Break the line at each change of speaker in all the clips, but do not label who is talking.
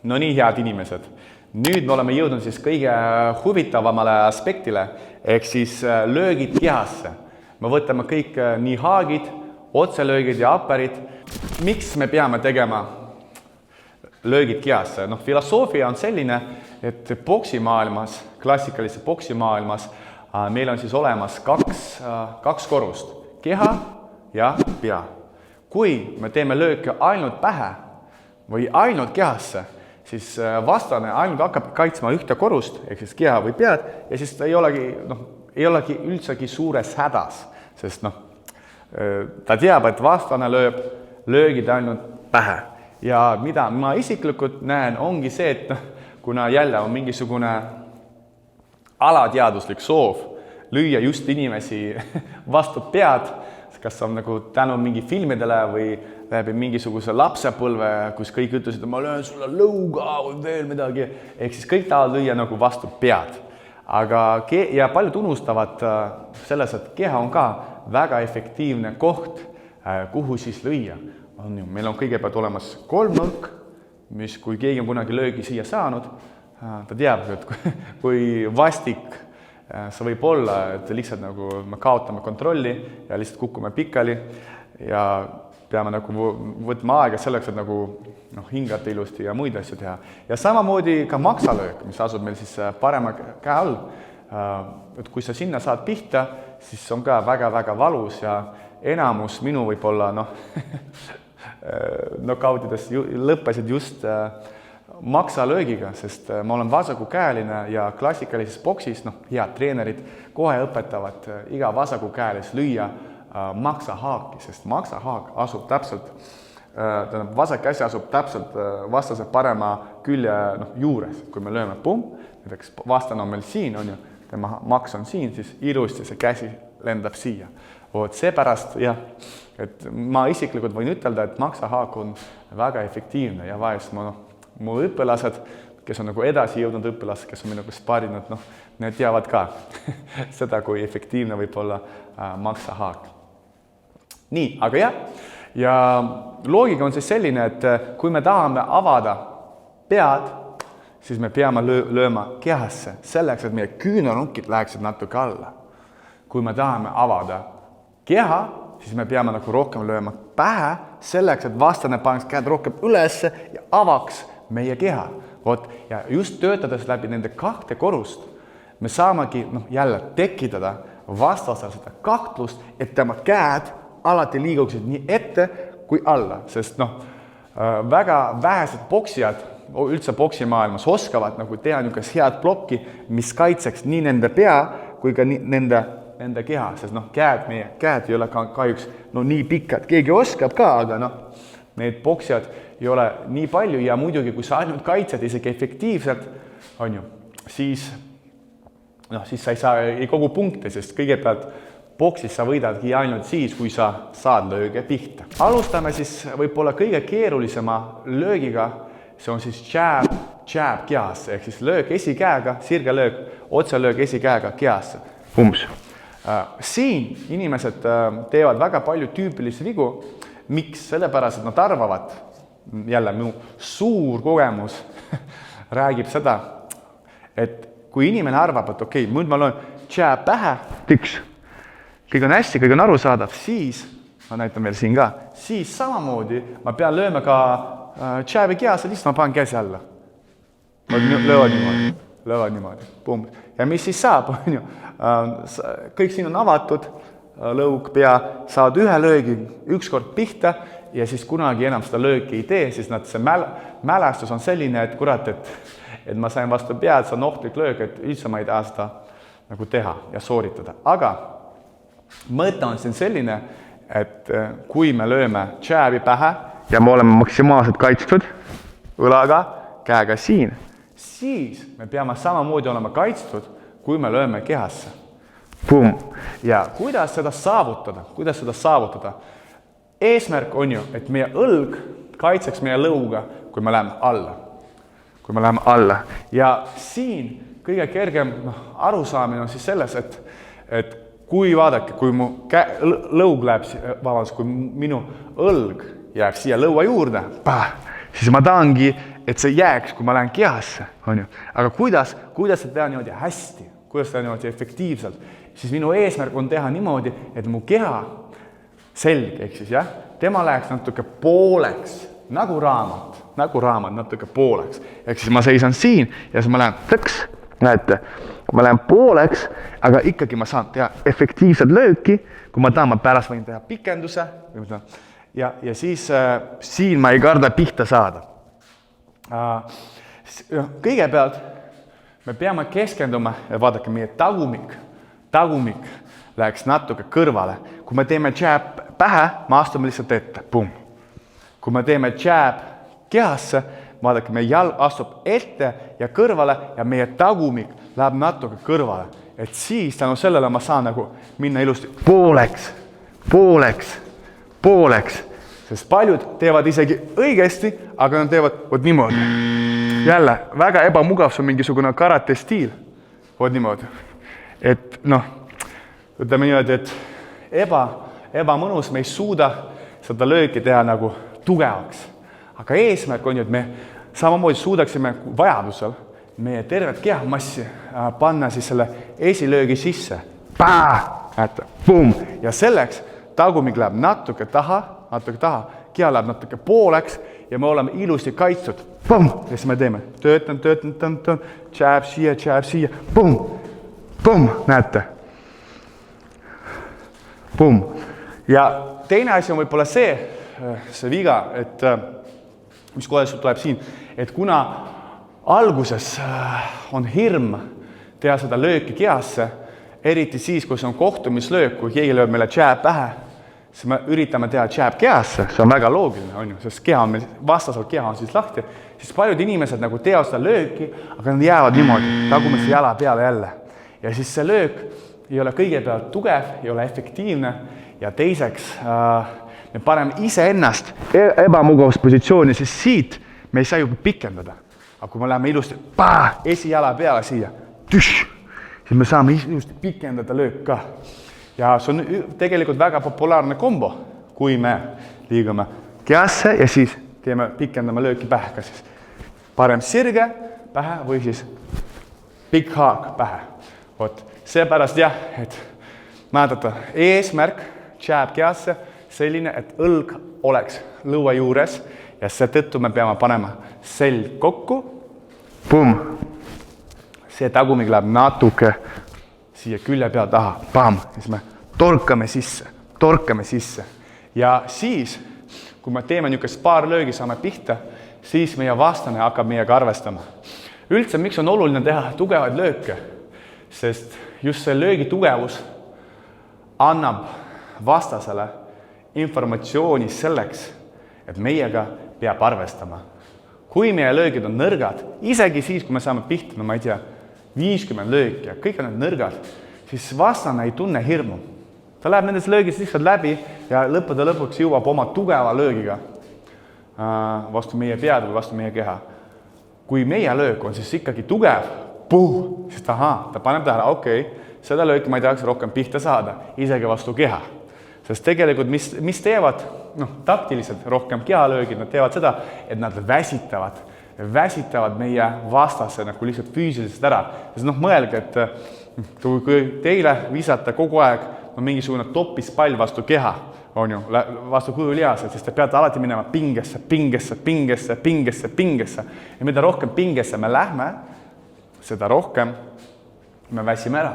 No nii, head inimesed. Nüüd me oleme jõudnud siis kõige huvitavamale aspektile, ehk siis löögid kehasse. Me võtame kõik nii haagid, otselöögid ja apparid. Miks me peame tegema löögid kehasse? Filosoofia on selline, et poksimaailmas, klassikalises poksimaailmas meil on siis olemas kaks korrust, keha ja pea. Kui me teeme lööke ainult pähe või ainult kehasse, siis vastane ainult hakkab kaitsma ühte korust, ehk siis keha või pead, ja siis ta ei olegi üldsegi suures hädas, sest ta teab, et vastane lööb löögid ainult pähe. Ja mida ma isiklikult näen, ongi see, et kuna jälle on mingisugune alateaduslik soov lüüa just inimesi vastu pead, kas on tänu mingi filmidele või läbi mingisuguse lapsepõlve, kus kõik ütlesid, et ma löön sulle lõuga või veel midagi, ehk siis kõik tahavad lüüa vastu pead. Ja paljud unustavad selles, et keha on ka väga efektiivne koht, kuhu siis lüüa. Meil on kõigepealt olemas kolmnõlk, mis kui keegi on kunagi löögi siia saanud, ta teab, et kui vastik see võib olla, et lihtsalt me kaotame kontrolli ja lihtsalt kukume pikali ja peame võtma aega selleks, et hingata ilusti ja muid asju teha. Ja samamoodi ka maksalöök, mis asub meil siis parema käe all. Et kui sa sinna saad pihta, siis on ka väga-väga valus ja enamus minu võib-olla knockoutides lõppesid just maksalöögiga, sest ma olen vasakukäeline ja klassikalises boksis, head treenerid kohe õpetavad iga vasakukäelis lüüa maksahaaki, sest maksahaak asub täpselt, vasak käsi asub täpselt vastase parema külje juures. Kui me lööme näiteks vastane on meil siin, tema maks on siin, siis ilusti see käsi lendab siia. Seepärast, et ma isiklikult võin ütelda, et maksahaak on väga efektiivne ja vahest mu õpilased, kes on edasi jõudnud õpilased, kes on minuga sparinud, need teavad ka seda, kui efektiivne võib olla maksahaak. Nii, aga ja loogika on siis selline, et kui me tahame avada pead, siis me peame lööma kehasse selleks, et meie küünarnukkid läheksid natuke alla. Kui me tahame avada keha, siis me peame rohkem lööma pähe selleks, et vastane paneks käed rohkem ülesse ja avaks meie keha. Ja just töötades läbi nende kahte korust, me saamegi jälle tekitada vastasel seda kahtlust, et tema käed alati liiguksid nii ette kui alla, sest väga vähesed poksijad üldse poksimaailmas oskavad teha niisugust head plokki, mis kaitseks nii nende pea kui ka nende keha, sest meie käed ei ole kahjuks nii pikad, keegi oskab ka, aga need poksijad ei ole nii palju ja muidugi, kui sa ainult kaitsed isegi efektiivselt, siis sa ei saa ei kogu punkte, sest kõigepealt boksis sa võidadki ainult siis, kui sa saad lööge pihta. Alustame siis võib-olla kõige keerulisema löögiga, see on siis jab kehasse, ehk siis löök esikäega, sirgelöök, otselöök esikäega kehasse. Siin inimesed teevad väga palju tüüpilisi vigu, miks? Sellepärast, et nad arvavad, jälle minu suur kogemus räägib seda, et kui inimene arvab, et okei, nüüd ma löön jab pähe, kõik on hästi, kõik on arusaadav, siis, ma näitan veel siin ka, siis samamoodi ma pean lööma ka jabi kehasse, lihtsalt ma panen käsi alla. Löövad niimoodi. Ja mis siis saab? Kõik siin on avatud, lõug, pea, saad ühe löögi ükskord pihta ja siis kunagi enam seda lööki ei tee, siis see mälestus on selline, et kurat, et ma sain vastu pead, see on ohtlik löök, et üldse ma ei taha seda teha ja sooritada. Aga mõte on siin selline, et kui me lööme jabi pähe ja me oleme maksimaalselt kaitstud õlaga, käega siin, siis me peame samamoodi olema kaitstud, kui me lööme kehasse. Ja kuidas seda saavutada? Eesmärk on et meie õlg kaitseks meie lõuga, kui me läheme alla. Ja siin kõige kergem arusaamine on siis selles, et kui vaadake, kui mu lõug läheb, kui minu õlg jääb siia lõua juurde, siis ma tahangi et see jääks, kui ma lähen kehasse, on ju. Aga kuidas seda teha niimoodi hästi, kuidas teha niimoodi efektiivselt, siis minu eesmärk on teha niimoodi, et mu keha selg, ehk siis jah, tema läheks natuke pooleks, nagu raamat natuke pooleks. Ehk siis ma seisan siin ja siis ma lähen tõks, näete, ma lähen pooleks, aga ikkagi ma saan teha efektiivset lööki, kui ma tahan, ma pärast võin teha pikenduse ja siis siin ma ei karda pihta saada. Kõigepealt me peame keskenduma ja vaadake meie tagumik läheks natuke kõrvale. Kui me teeme jab pähe, me astume lihtsalt ette, pum. Kui me teeme jab kehasse, vaadake, meie jalg astub ette ja kõrvale ja meie tagumik läheb natuke kõrvale. Et siis tänu sellele ma saan nagu minna ilusti pooleks. Sest paljud teevad isegi õigesti, aga nad teevad vot niimoodi. Jälle, väga ebamugav, see on mingisugune karate stiil. Vot niimoodi. Et ütleme niimoodi, et ebamõnus, me ei suuda seda lööki teha nagu tugevaks. Aga eesmärk on ju, et me samamoodi suudaksime vajadusel meie tervet kehamassi panna siis selle esilöögi sisse. Pum! Ja selleks tagumik läheb natuke taha, keha läheb natuke pooleks ja me oleme ilusti kaitstud. Pum! Ja siis me teeme töötan, jab siia, pum! Näete? Pum! Ja teine asi on võib-olla see viga, et mis kohe tuleb siin, et kuna alguses on hirm teha seda lööki kehasse, eriti siis, kui see on kohtumislöök, kui keegi lööb meile jab pähe, siis me üritame teha jab kehasse, see on väga loogiline, on ju, sest vastasel keha on siis lahti, siis paljud inimesed nagu teevad seda lööki, aga nad jäävad niimoodi, tagumise jala peale jälle. Ja siis see löök ei ole kõigepealt tugev, ei ole efektiivne ja teiseks me paneme iseennast ebamugavuspositsiooni, siis siit me ei saa juba pikendada. Aga kui me läheme ilusti esijala peale siia, siis me saame ilusti pikendada löök ka. Ja see on tegelikult väga populaarne kombo, kui me liigume kehasse ja siis pikendame lööki pähe, kas siis parem sirge pähe või siis big haak pähe. Vot, seepärast jah, et mäletate, eesmärk jab kehasse selline, et õlg oleks lõua juures ja seetõttu me peame panema selg kokku. Pum! See tagumik läheb natuke siia külje peal taha. Pam! Siis me torkame sisse. Ja siis, kui me teeme niisugust paar löögi, saame pihta, siis meie vastane hakkab meiega arvestama. Üldse, miks on oluline teha tugevaid lööke? Sest just see löögi tugevus annab vastasele informatsiooni selleks, et meiega peab arvestama. Kui meie löögid on nõrgad, isegi siis, kui me saame pihta, ma ei tea, 50 lööki ja kõik on need nõrgad, siis vastane ei tunne hirmu. Ta läheb nendest löögist lihtsalt läbi ja lõpuks jõuab oma tugeva löögiga vastu meie pead või vastu meie keha. Kui meie löök on siis ikkagi tugev, siis ta paneb tähele, okei, seda lööki ma ei tahaks rohkem pihta saada, isegi vastu keha. Sest tegelikult, mis teevad taktiliselt rohkem kehalöögid, nad teevad seda, et nad väsitavad meie vastase nagu lihtsalt füüsiliselt ära. Sest mõelge, et kui teile visata kogu aeg mingisugune topispall vastu keha, on ju, vastu kõhulihased, siis te peate alati minema pingesse. Ja mida rohkem pingesse me lähme, seda rohkem me väsime ära.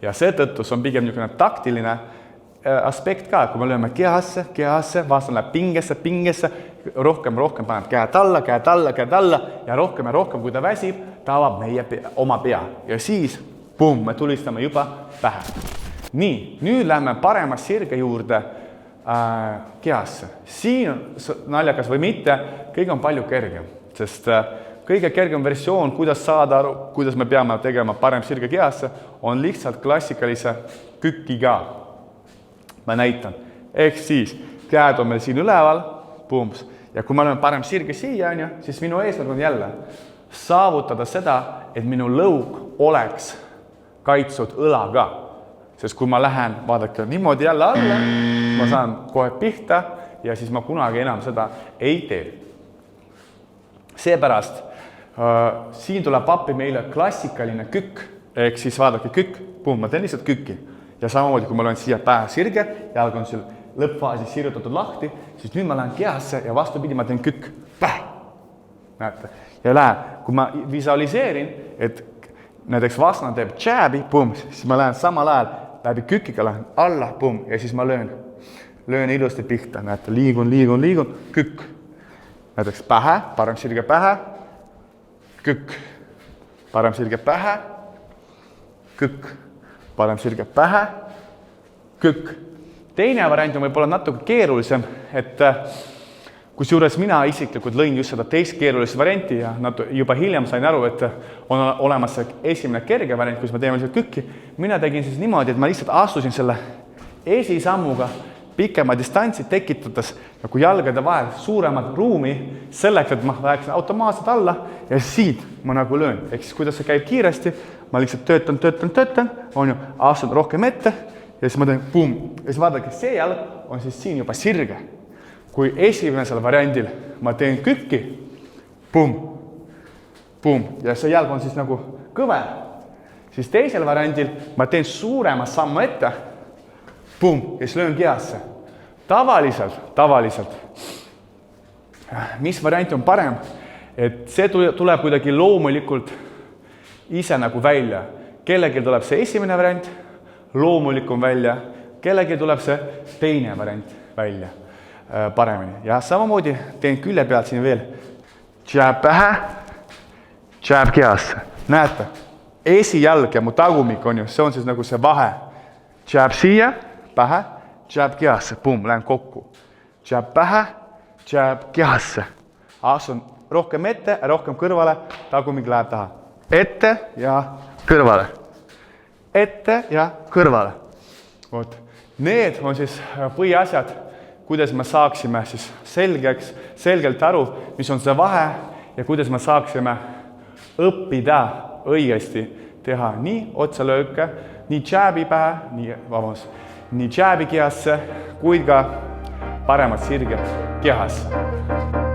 Ja seetõttu see on pigem niisugune taktiline aspekt ka, kui me lööme kehasse, vastane läheb pingesse, rohkem paneb käed alla ja rohkem, kui ta väsib, ta avab oma pea. Ja siis, me tulistame juba pähe. Nii, nüüd lähme parema sirge juurde kehasse. Siin on naljakas või mitte, kõik on palju kergem, sest kõige kergem versioon, kuidas saada aru, kuidas me peame tegema parem sirge kehasse, on lihtsalt klassikalise kükiga. Ma näitan. Ehk siis, käed on meil siin üleval, pumps. Ja kui me oleme parem sirge siia, siis minu eesmärk on jälle saavutada seda, et minu lõug oleks kaitsud õlaga. Sest kui ma lähen, vaadake, niimoodi jälle alla, ma saan kohe pihta ja siis ma kunagi enam seda ei tee. Seepärast siin tuleb appi meile klassikaline kükk, ehk siis vaadake kükk, pumm, ma teen lihtsalt kükki. Ja samamoodi, kui ma löön siia pähe sirge, jalg on sul lõppfaasis sirjutatud lahti, siis nüüd ma lähen kehasse ja vastupidi, ma teen kükk, päh. Näete? Ja lähen, kui ma visualiseerin, et näiteks vastane teeb jääbi, pumm, siis ma lähen samal ajal läbi kükiga, lähen alla, pumm, ja siis ma löön ilusti pihta, näete, liigun, kükk. Näiteks pähe, parem sirge pähe, kükk, parem sirge pähe, kükk, parem sirge pähe, kükk. Teine variant on võib-olla natuke keerulisem, et kusjuures mina isiklikult lõin just seda teist keerulist varianti ja juba hiljem sain aru, et on olemas see esimene kerge variant, kus me teeme lihtsalt kükki. Mina tegin siis niimoodi, et ma lihtsalt astusin selle esisammuga pikema distantsi tekitades nagu jalgade vahel suuremat ruumi selleks, et ma läheksin automaatselt alla ja siit ma nagu löön. Ehk siis kuidas see käib kiiresti, ma lihtsalt töötan, on ju, astun rohkem ette ja siis ma teen pumm. Ja siis vaadake, see jalg on siis siin juba sirge. Kui esimesel variandil ma teen kükki, pumm, ja see jalg on siis nagu kõver, siis teisel variandil ma teen suurema sammu ette, pumm, ja siis löön kehasse. Tavaliselt. Mis variant on parem? Et see tuleb kuidagi loomulikult ise nagu välja. Kellelgi tuleb see esimene variant, loomulikum välja. Kellelgi tuleb see teine variant välja paremini. Ja samamoodi teen külje pealt siin veel. Jääb pähe, jääb kehasse. Näete, esijalg ja mu tagumik on ju, see on siis nagu see vahe. Jääb siia, pähe, jääb kehasse, pumm, lähen kokku. Jääb pähe, jääb kehasse. Asun rohkem ette, rohkem kõrvale, tagumik läheb taha. Ette ja kõrvale. Ette ja kõrvale. Need on siis põhiasjad, kuidas me saaksime siis selgelt aru, mis on see vahe ja kuidas me saaksime õppida õigesti teha nii otsalööke, nii jääbi pähe, nii jääbi kehasse, kuid ka paremat sirge kehasse.